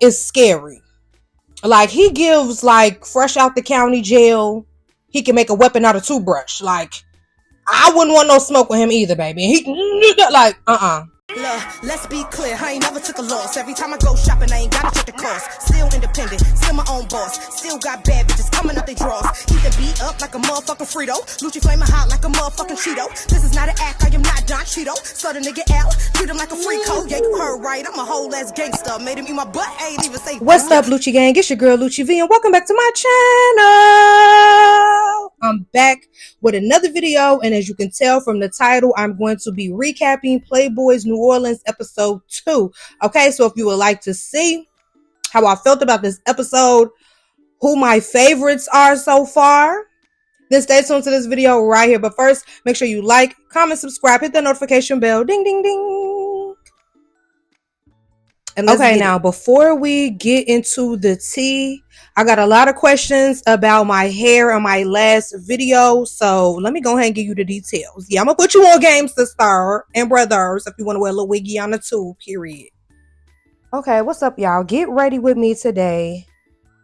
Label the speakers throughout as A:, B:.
A: is scary. Like, he gives, like, fresh out the county jail, he can make a weapon out of toothbrush. Like, I wouldn't want no smoke with him either, baby. He, like,
B: Look, let's be clear, I ain't never took a loss. Every time I go shopping, I ain't gotta check the cost. Still independent, still my own boss. Still got bad bitches coming up they drawers. Keep the beat up like a motherfucking Frito. Lucci flaming hot like a motherfucking Cheeto. This is not an act, I am not Don Cheeto. So the nigga out, treat him like a free code. Yeah, you heard right, I'm a whole ass gangster. Made him eat my butt, I ain't even say.
A: What's up, Lucci gang? It's your girl Lucci V, and welcome back to my channel. I'm back with another video, and as you can tell from the title, I'm going to be recapping Playboys New Orleans episode 2. Okay, so if you would like to see how I felt about this episode, who my favorites are so far, then stay tuned to this video right here. But first, make sure you like, comment, subscribe, hit the notification bell, ding ding ding. And okay, now before we get into the tea, I got a lot of questions about my hair in my last video, so let me go ahead and give you the details. Yeah, I'm gonna put you on game, sister and brothers, if you want to wear a little wiggy on the tube, period. Okay, what's up, y'all? Get ready with me today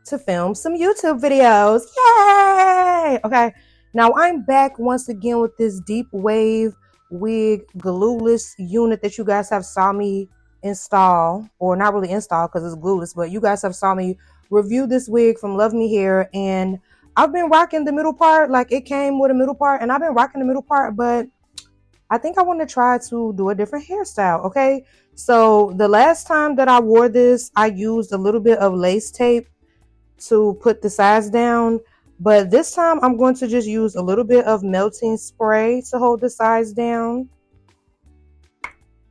A: to film some YouTube videos. Yay! Okay, now I'm back once again with this deep wave wig glueless unit that you guys have saw me install, or not really install because it's glueless, but you guys have saw me review this wig from Luvme Hair, and I've been rocking the middle part. Like, it came with a middle part and I've been rocking the middle part, but I think I want to try to do a different hairstyle. Okay, so the last time that I wore this, I used a little bit of lace tape to put the sides down, but this time I'm going to just use a little bit of melting spray to hold the sides down,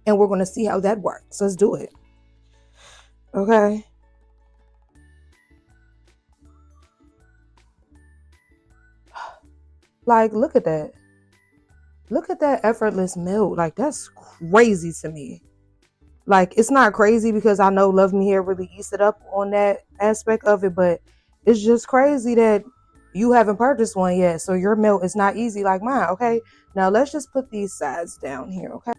A: and we're going to see how that works. Let's do it. Okay. Like, look at that. Look at that effortless melt. Like, that's crazy to me. Like, it's not crazy because I know Luvme Hair really eased it up on that aspect of it, but it's just crazy that you haven't purchased one yet, so your melt is not easy like mine. Okay, now let's just put these sides down here. Okay.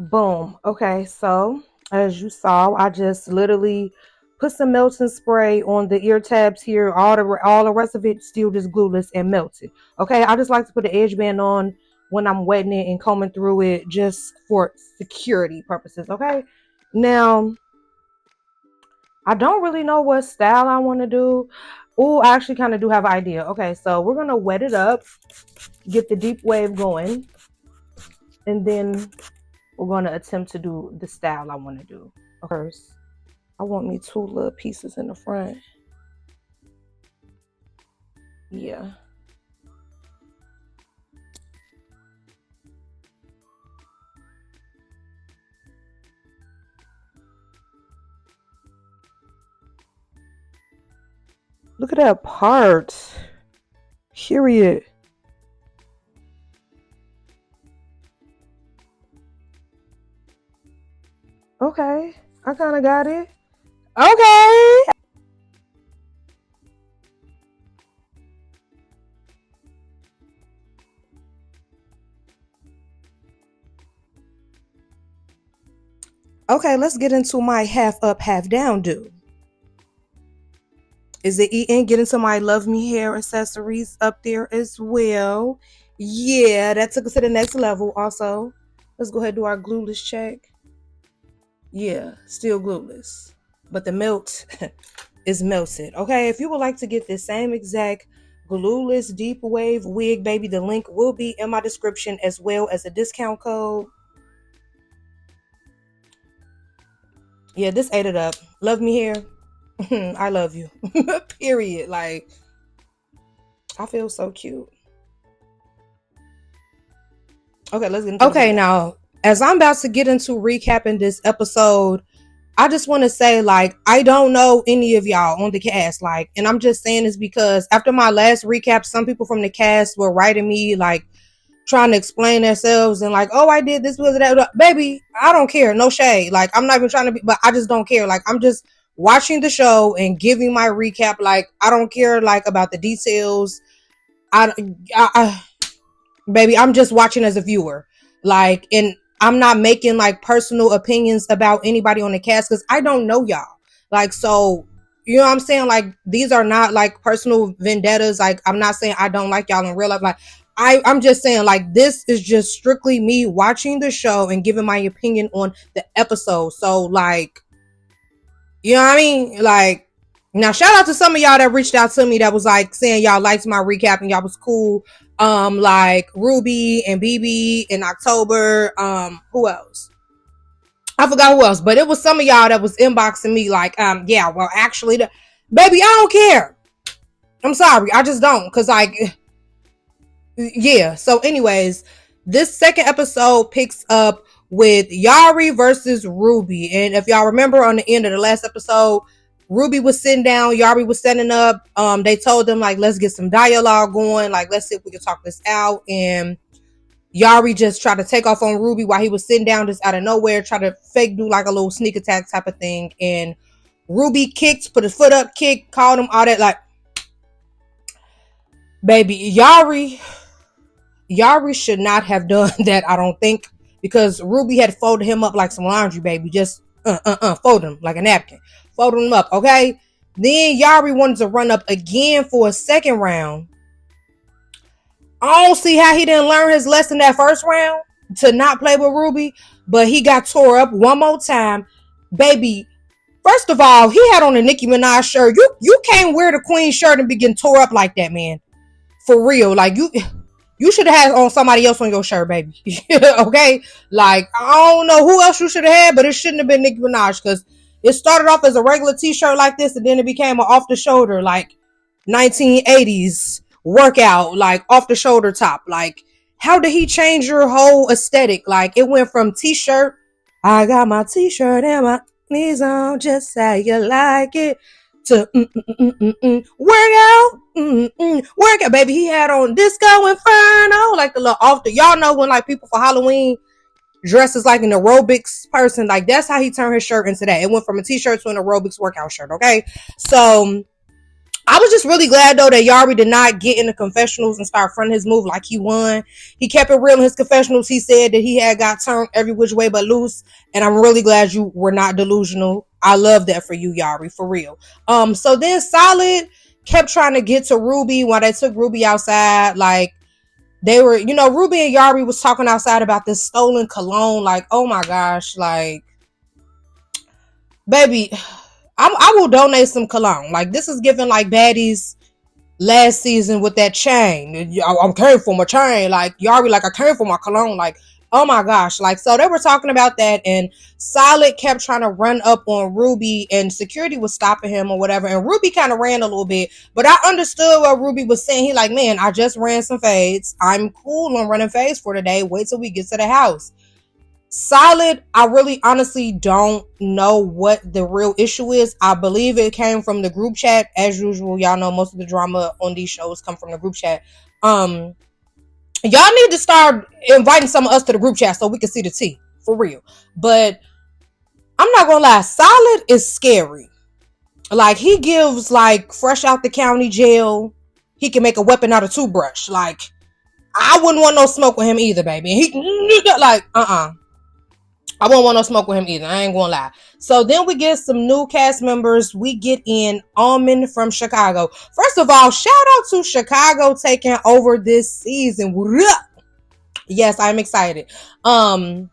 A: Boom. Okay, so as you saw, I just literally put some melting spray on the ear tabs here. All the rest of it still just glueless and melted. Okay, I just like to put the edge band on when I'm wetting it and combing through it just for security purposes. Okay, now I don't really know what style I want to do. Oh, I actually kind of do have an idea. Okay, so we're gonna wet it up, get the deep wave going, and then we're going to attempt to do the style I want to do. First, I want me 2 little pieces in the front. Yeah. Look at that part. Period. Okay, I kind of got it. Okay. Okay, let's get into my half up, half down do. Is it eating? Get into my Luvme Hair accessories up there as well. Yeah, that took us to the next level. Also, let's go ahead and do our glueless check. Yeah, still glueless, but the melt is melted. Okay, if you would like to get this same exact glueless deep wave wig, baby, the link will be in my description as well as a discount code. Yeah, this ate it up. Luvme Hair. I love you. Period. Like, I feel so cute. Okay, let's get into it. Now, as I'm about to get into recapping this episode, I just want to say, like, I don't know any of y'all on the cast, like, and I'm just saying this because after my last recap, some people from the cast were writing me, like, trying to explain themselves and like, oh, I did this, was that. Baby, I don't care. No shade. Like, I'm not even trying to be, but I just don't care. Like, I'm just watching the show and giving my recap. Like, I don't care, like, about the details. Baby, I'm just watching as a viewer. Like, and I'm not making like personal opinions about anybody on the cast because I don't know y'all. Like, so, you know what I'm saying? Like, these are not like personal vendettas. Like, I'm not saying I don't like y'all in real life. Like, I'm just saying, like, this is just strictly me watching the show and giving my opinion on the episode. So, like, you know what I mean? Like, now shout out to some of y'all that reached out to me that was like saying y'all liked my recap and y'all was cool. Like Ruby and BB in October. Who else? I forgot who else, but it was some of y'all that was inboxing me like, yeah, well, actually, baby, I don't care. I'm sorry, I just don't, cause like, yeah. So, anyways, this second episode picks up with Yari versus Ruby, and if y'all remember on the end of the last episode, Ruby was sitting down, Yari was standing up. They told them like, let's get some dialogue going, like let's see if we can talk this out, and Yari just tried to take off on Ruby while he was sitting down just out of nowhere, try to fake do like a little sneak attack type of thing. And Ruby kicked, put his foot up, kicked, called him all that. Like, baby, Yari should not have done that, I don't think, because Ruby had folded him up like some laundry, baby. Just fold him like a napkin. Fold him up, okay? Then Yari wanted to run up again for a second round. I don't see how he didn't learn his lesson that first round to not play with Ruby, but he got tore up one more time. Baby, first of all, he had on a Nicki Minaj shirt. You can't wear the Queen shirt and be getting tore up like that, man. For real. Like, you should have had on somebody else on your shirt, baby. Okay? Like, I don't know who else you should have had, but it shouldn't have been Nicki Minaj, because it started off as a regular t-shirt like this, and then it became an off-the-shoulder, like, 1980s workout, like off-the-shoulder top. Like, how did he change your whole aesthetic? Like, it went from t-shirt, I got my t-shirt and my knees on just how you like it, to workout, baby. He had on Disco Inferno, like the little off the, y'all know when like people for Halloween dresses like an aerobics person, like that's how he turned his shirt into that. It went from a t-shirt to an aerobics workout shirt. Okay, so I was just really glad though that Yari did not get in the confessionals and start fronting his move like he won. He kept it real in his confessionals. He said that he had got turned every which way but loose, and I'm really glad you were not delusional. I love that for you, Yari, for real. So then Solid kept trying to get to Ruby while they took Ruby outside. Like, they were, you know, Ruby and Yari was talking outside about this stolen cologne. Like, oh my gosh, like, baby, I will donate some cologne. Like, this is giving like baddies last season with that chain. I came for my chain. Like, Yari, like, I came for my cologne. Like, oh my gosh. Like, so they were talking about that, and Solid kept trying to run up on Ruby, and security was stopping him or whatever, and Ruby kind of ran a little bit, but I understood what Ruby was saying. He like, man, I just ran some fades. I'm cool on running fades for today. Wait till we get to the house. Solid, I really honestly don't know what the real issue is. I believe it came from the group chat. As usual, y'all know most of the drama on these shows come from the group chat. Y'all need to start inviting some of us to the group chat so we can see the tea, for real. But I'm not gonna lie, Solid is scary. Like, he gives like fresh out the county jail, he can make a weapon out of toothbrush. Like, I wouldn't want no smoke with him either, baby. He like, I won't want no smoke with him either. I ain't gonna lie. So then we get some new cast members. We get in Almond from Chicago. First of all, shout out to Chicago taking over this season. Yes, I'm excited. And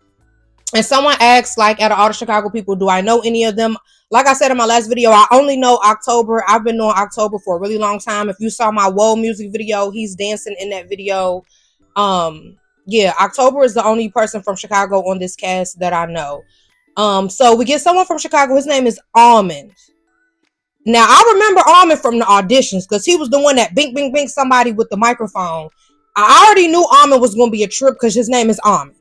A: someone asked, like, out of all the Chicago people, do I know any of them? Like I said in my last video, I only know October. I've been knowing October for a really long time. If you saw my Whoa music video, he's dancing in that video. Yeah, October is the only person from Chicago on this cast that I know. So we get someone from Chicago. His name is Almond. Now, I remember Almond from the auditions because he was the one that bink, bink, bink somebody with the microphone. I already knew Almond was going to be a trip because his name is Almond.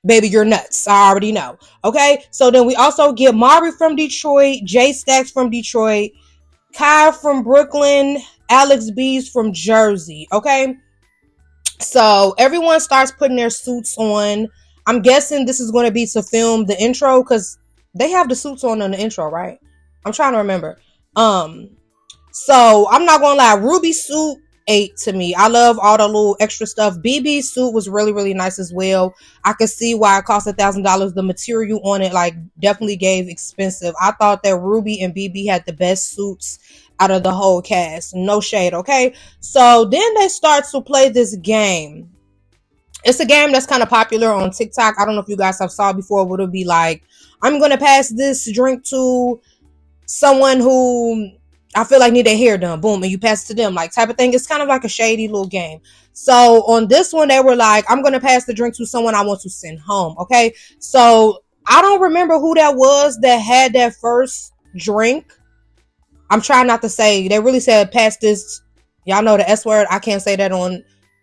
A: Baby, you're nuts. I already know. Okay, so then we also get Mari from Detroit, Jay Stacks from Detroit, Kai from Brooklyn, Alex B's from Jersey. Okay, So everyone starts putting their suits on. I'm guessing this is going to be to film the intro because they have the suits on in the intro, right? I'm trying to remember. Um, so I'm not gonna lie, Ruby's suit ate to me. I love all the little extra stuff. BB's suit was really, really nice as well. I could see why it cost $1,000. The material on it, like, definitely gave expensive. I thought that Ruby and BB had the best suits out of the whole cast. No shade, okay? So then they start to play this game. It's a game that's kind of popular on TikTok. I don't know if you guys have saw it before. Would it be like, I'm gonna pass this drink to someone who I feel like need their hair done, boom, and you pass it to them, like, type of thing. It's kind of like a shady little game. So on this one, they were like, I'm gonna pass the drink to someone I want to send home. Okay, so I don't remember who that was that had that first drink. I'm trying not to say. They really said pass this. Y'all know the S word. I can't say that on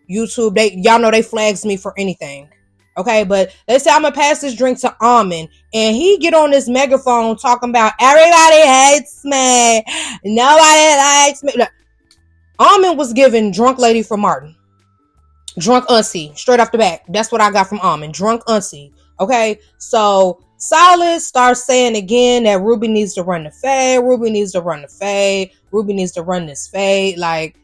A: YouTube. Y'all know they flags me for anything. Okay, but they say I'm gonna pass this drink to Almond, and he get on this megaphone talking about everybody hates me, nobody likes me. Look, Almond was giving drunk lady from Martin, drunk auntie, straight off the back. That's what I got from Almond, drunk auntie. Okay, so Solid starts saying again that Ruby needs to run the fade, Ruby needs to run the fade, Ruby needs to run this fade. Like,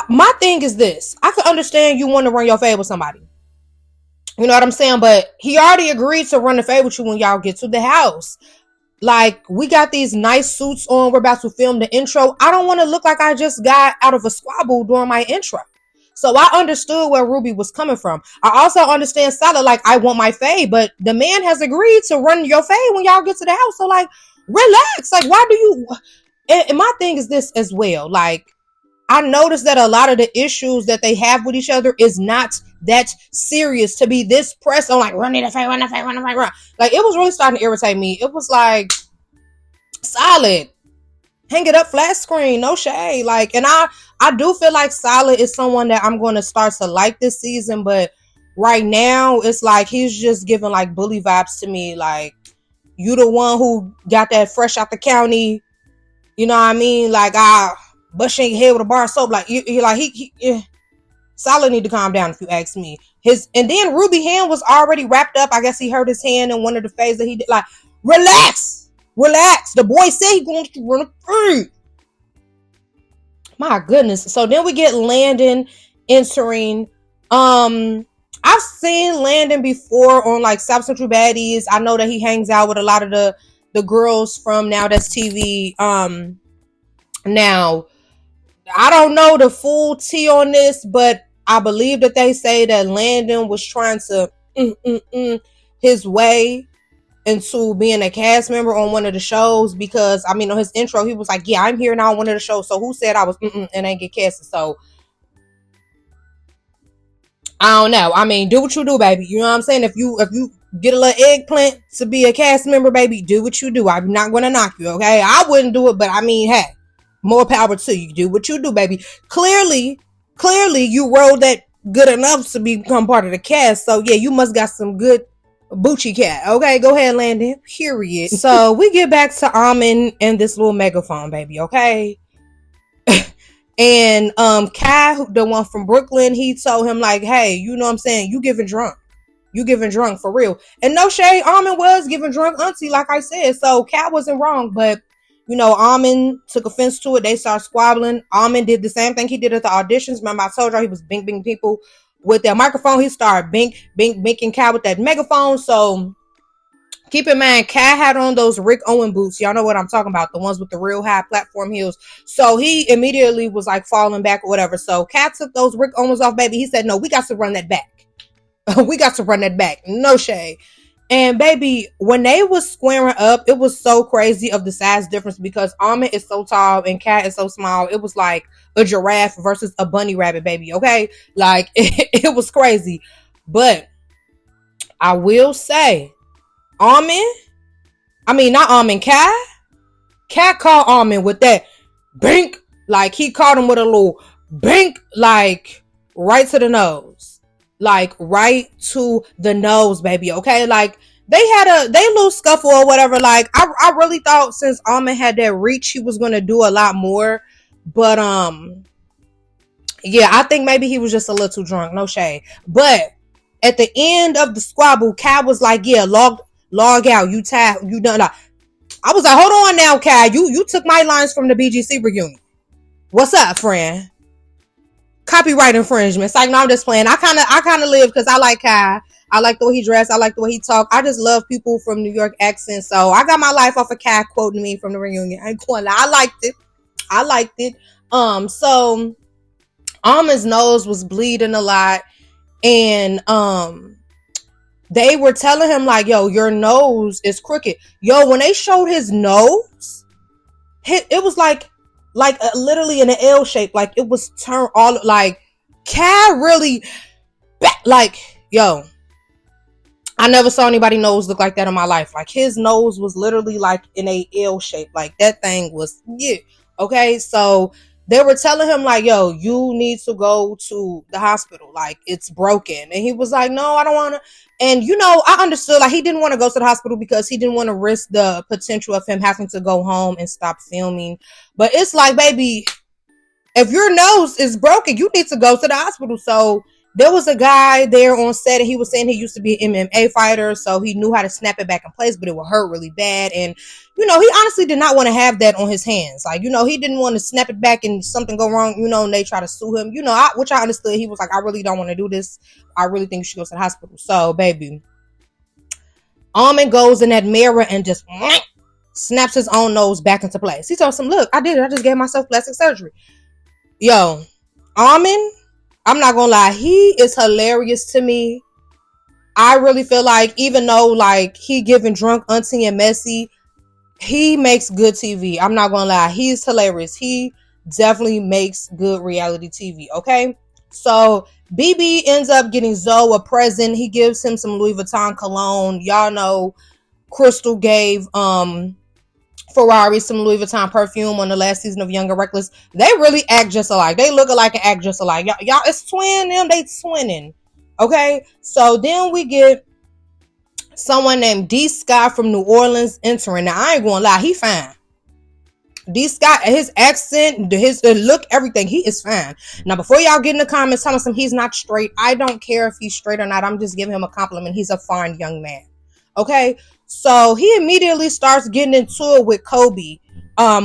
A: my thing is this: I can understand you want to run your fade with somebody. You know what I'm saying? But he already agreed to run the fade with you when y'all get to the house. Like, we got these nice suits on. We're about to film the intro. I don't want to look like I just got out of a squabble during my intro. So I understood where Ruby was coming from. I also understand Solid, like, I want my fade, but the man has agreed to run your fade when y'all get to the house. So, like, relax. Like, why do you... And my thing is this as well. Like, I noticed that a lot of the issues that they have with each other is not that serious to be this pressed on, like, run the fade, run the fade, run the fade, run. Like, it was really starting to irritate me. It was like, Solid, hang it up flat screen, no shade. Like, and I do feel like Solid is someone that I'm going to start to like this season, but right now it's like he's just giving like bully vibes to me. Like, you the one who got that fresh out the county, you know what I mean? Like, brushing your head with a bar of soap. Like, Solid need to calm down, if you ask me. And then Ruby hand was already wrapped up. I guess he hurt his hand in one of the phases that he did. Like, relax. The boy said he going to run free. My goodness. So then we get Landon entering. I've seen Landon before on like South Central Baddies. I know that he hangs out with a lot of the girls from Nowthatstv. Now, I don't know the full tea on this, but I believe that they say that Landon was trying to his way into being a cast member on one of the shows, because I mean, on his intro he was like, yeah, I'm here now on one of the shows, so who said I was and ain't get casted? So I don't know. I mean, do what you do, baby. You know what I'm saying? If you get a little eggplant to be a cast member, baby, do what you do. I'm not gonna knock you, okay? I wouldn't do it, but I mean, hey, more power to you. Do what you do, baby. Clearly you rode that good enough to become part of the cast, so yeah, you must got some good Bucci cat. Okay, go ahead, Landon. Period. So we get back to Almond and this little megaphone, baby. Okay. And Kai, the one from Brooklyn, he told him like, hey, you know what I'm saying? You giving drunk for real. And no shade, Almond was giving drunk auntie, like I said. So Kai wasn't wrong, but you know, Almond took offense to it. They started squabbling. Almond did the same thing he did at the auditions. Remember, I told y'all he was bing people with that microphone. He started binking Kai with that megaphone. So keep in mind, Kai had on those Rick Owen boots. Y'all know what I'm talking about, the ones with the real high platform heels. So he immediately was like falling back or whatever. So Kai took those Rick Owens off, baby. He said, no, we got to run that back. We got to run that back. No shade. And baby, when they was squaring up, it was so crazy of the size difference, because Almond is so tall and Cat is so small. It was like a giraffe versus a bunny rabbit, baby. Okay, like it was crazy. But I will say, not Almond, Cat caught Almond with that bink, like he caught him with a little bink, like right to the nose. Like right to the nose, baby. Okay, like they little scuffle or whatever. Like I really thought since Almond had that reach, he was gonna do a lot more. But Yeah, I think maybe he was just a little too drunk. No shade. But at the end of the squabble, Cal was like, yeah, log out. You done. I was like, hold on now, Cal. You took my lines from the BGC reunion. What's up, friend? Copyright infringement. It's like, no, I'm just playing. I kind of live because I like Kai. I like the way he dressed. I like the way he talked. I just love people from New York accents. So I got my life off of Kai quoting me from the reunion. I liked it. I liked it. So Almond's nose was bleeding a lot, and they were telling him like, yo, your nose is crooked. Yo, when they showed his nose, it was like literally in an L shape. Like it was turned all like Cal really like, yo, I never saw anybody nose look like that in my life. Like his nose was literally like in a L shape. Like that thing was, yeah. Okay. So they were telling him like, yo, you need to go to the hospital. Like it's broken. And he was like, no, I don't want to. And I understood like he didn't want to go to the hospital because he didn't want to risk the potential of him having to go home and stop filming. But it's like, baby, if your nose is broken, you need to go to the hospital. So there was a guy there on set, and he was saying he used to be an MMA fighter, so he knew how to snap it back in place, but it would hurt really bad. And, he honestly did not want to have that on his hands. Like, he didn't want to snap it back and something go wrong, and they try to sue him, which I understood. He was like, I really don't want to do this. I really think you should go to the hospital. So, baby, Almond goes in that mirror and just snaps his own nose back into place. He told him, look, I did it. I just gave myself plastic surgery. Yo, Almond, I'm not gonna lie, he is hilarious to me. I really feel like even though like he giving drunk auntie and messy, he makes good TV. I'm not gonna lie, he's hilarious. He definitely makes good reality TV. Okay, so BB ends up getting Zoe a present. He gives him some Louis Vuitton cologne. Y'all know Crystal gave Ferrari some Louis Vuitton perfume on the last season of Young and Reckless. They really act just alike. They look alike and act just alike. Y'all, it's twin them. They twinning. Okay, so then we get someone named D. Scott from New Orleans entering. Now I ain't gonna lie, he fine. D. Scott, his accent, his look, everything, he is fine. Now before y'all get in the comments telling him he's not straight, I don't care if he's straight or not. I'm just giving him a compliment. He's a fine young man. Okay, so he immediately starts getting into it with Kobe,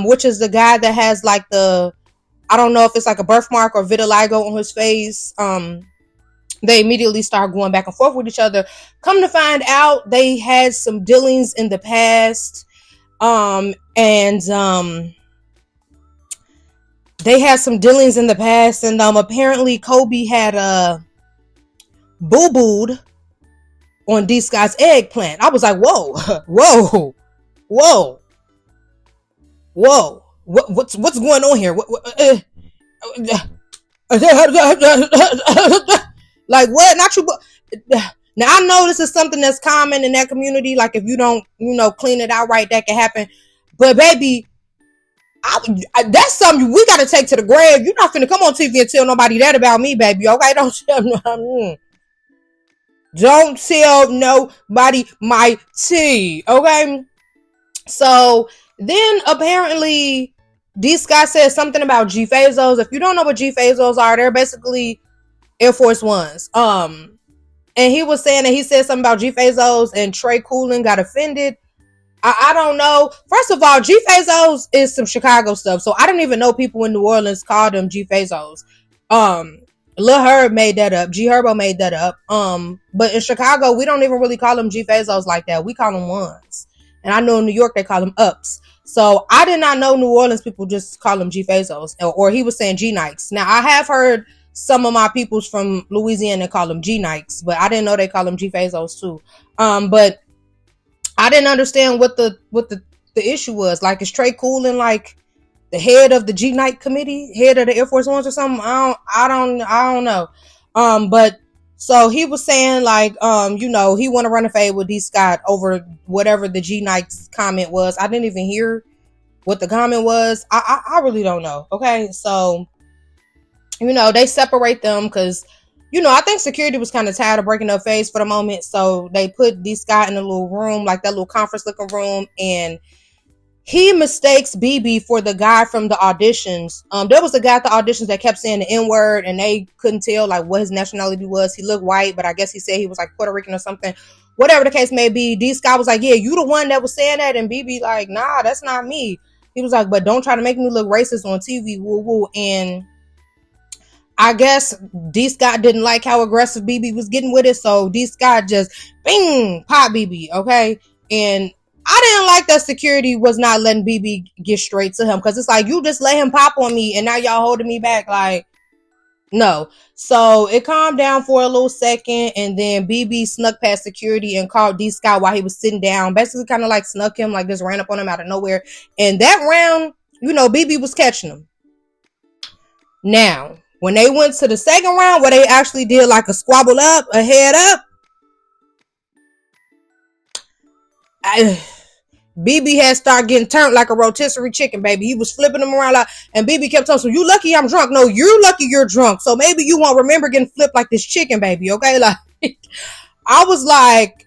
A: which is the guy that has like I don't know if it's like a birthmark or vitiligo on his face. They immediately start going back and forth with each other. Come to find out, they had some dealings in the past. They had some dealings in the past, and apparently Kobe had boo-booed on D. Scott's eggplant. I was like, whoa. What's going on here? Like what? Not you. Now I know this is something that's common in that community. Like if you don't, clean it out right, that can happen. But baby, that's something we got to take to the grave. You're not finna come on TV and tell nobody that about me, baby. Okay, don't tell nobody my tea. Okay. So then apparently D. Scott said something about G Fazos. If you don't know what G Fazos are, they're basically Air Force Ones. And he was saying that he said something about G Fazos and Trey Coolin got offended. I don't know. First of all, G Fazos is some Chicago stuff. So I didn't even know people in New Orleans called them G Fazos. Lil Herb made that up. G Herbo made that up. But in Chicago, we don't even really call them G Fazos like that. We call them ones. And I know in New York, they call them ups. So I did not know New Orleans people just call them G Fazos. Or he was saying G Nikes. Now I have heard some of my peoples from Louisiana call them G Nikes, but I didn't know they call them G Fazos too. But I didn't understand what the issue was. Like, is Trey Coolin like the head of the G Nike committee, head of the Air Force Ones or something? I don't know. But so he was saying like, he want to run a fade with D Scott over whatever the G Nike's comment was. I didn't even hear what the comment was. I really don't know. Okay, so they separate them because I think security was kind of tired of breaking up phase for the moment, so they put D Scott in a little room, like that little conference looking room, and he mistakes BB for the guy from the auditions. There was a guy at the auditions that kept saying the N-word, and they couldn't tell like what his nationality was. He looked white, but I guess he said he was like Puerto Rican or something. Whatever the case may be, D Scott was like, yeah, you the one that was saying that, and BB like, nah, that's not me. He was like, but don't try to make me look racist on TV, woo woo. And I guess D Scott didn't like how aggressive BB was getting with it, so D Scott just bing pop BB, okay? And I didn't like that security was not letting BB get straight to him, because it's like, you just let him pop on me and now y'all holding me back. Like, no. So it calmed down for a little second, and then BB snuck past security and called D Scott while he was sitting down, basically kind of like snuck him, like just ran up on him out of nowhere. And that round, you know, BB was catching him. Now, when they went to the second round where they actually did like a squabble up, a head up, BB had started getting turned like a rotisserie chicken, baby. He was flipping them around like, and BB kept telling him, so you lucky I'm drunk. No, you're lucky you're drunk. So maybe you won't remember getting flipped like this chicken, baby, okay? Like, I was like,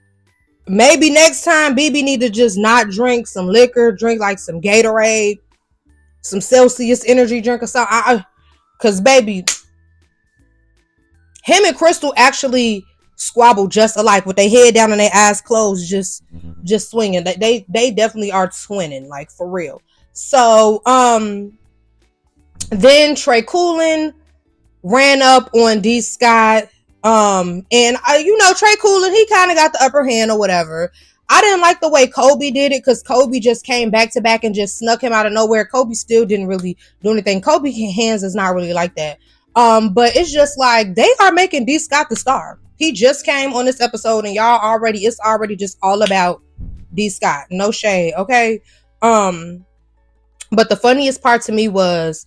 A: maybe next time BB need to just not drink some liquor, drink like some Gatorade, some Celsius energy drink or something. Because, baby, him and Crystal actually squabble just alike with their head down and their eyes closed, just swinging. They definitely are twinning, like, for real. So, then Trey Coolin ran up on D Scott. And, you know, Trey Coolin, he kind of got the upper hand or whatever. I didn't like the way Kobe did it, because Kobe just came back to back and just snuck him out of nowhere. Kobe still didn't really do anything. Kobe's hands is not really like that. But it's just like, they are making D Scott the star. He just came on this episode, and it's already just all about D Scott. No shade, okay? But the funniest part to me was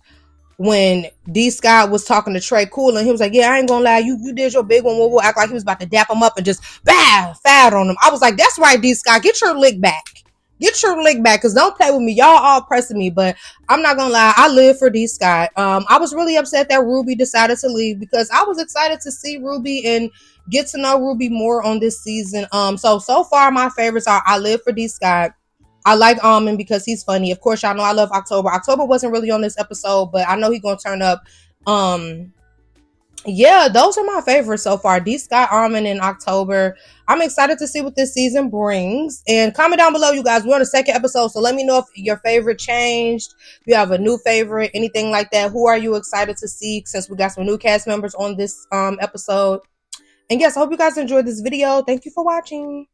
A: when D Scott was talking to Trey Coolin. He was like, yeah, I ain't gonna lie, you did your big one. We'll act like he was about to dap him up and just foul on him. I was like, that's right, D Scott, get your lick back. Get your lick back, because don't play with me. Y'all all pressing me, but I'm not gonna lie, I live for D Scott. I was really upset that Ruby decided to leave, because I was excited to see Ruby and get to know Ruby more on this season. So far my favorites are I live for D Scott. I like Almond because he's funny. Of course, y'all know I love October. October wasn't really on this episode, but I know he's gonna turn up. Yeah, those are my favorites so far. D Scott, Almond, and October. I'm excited to see what this season brings. And comment down below, you guys. We're on the second episode, so let me know if your favorite changed, if you have a new favorite, anything like that. Who are you excited to see, since we got some new cast members on this episode? And yes, I hope you guys enjoyed this video. Thank you for watching.